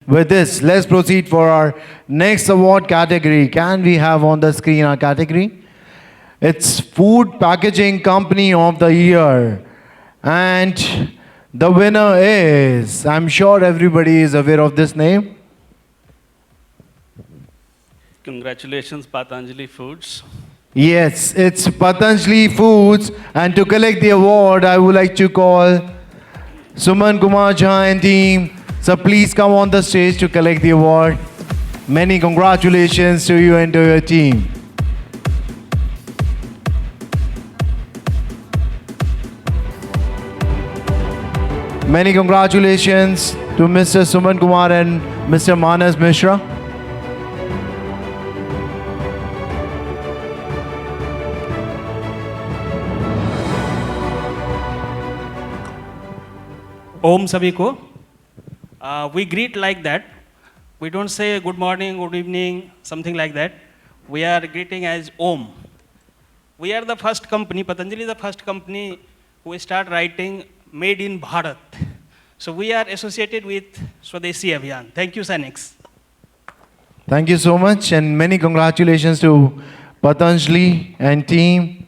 With this, let's proceed for our next award category. Can we have on the screen our category? It's Food Packaging Company of the Year. And the winner is, I'm sure everybody is aware of this name. Congratulations, Patanjali Foods. Yes, it's Patanjali Foods. And to collect the award, I would like to call Suman Kumar Jha and team. So please come on the stage to collect the award. Many congratulations to you and to your team. Many congratulations to Mr. Suman Kumar and Mr. Manas Mishra. Om sabhi ko. We greet like that. We don't say good morning, good evening, something like that. We are greeting as Om. We are the first company, Patanjali is the first company who start writing made in Bharat. So we are associated with Swadeshi Abhiyan. Thank you, Synnex. Thank you so much and many congratulations to Patanjali and team.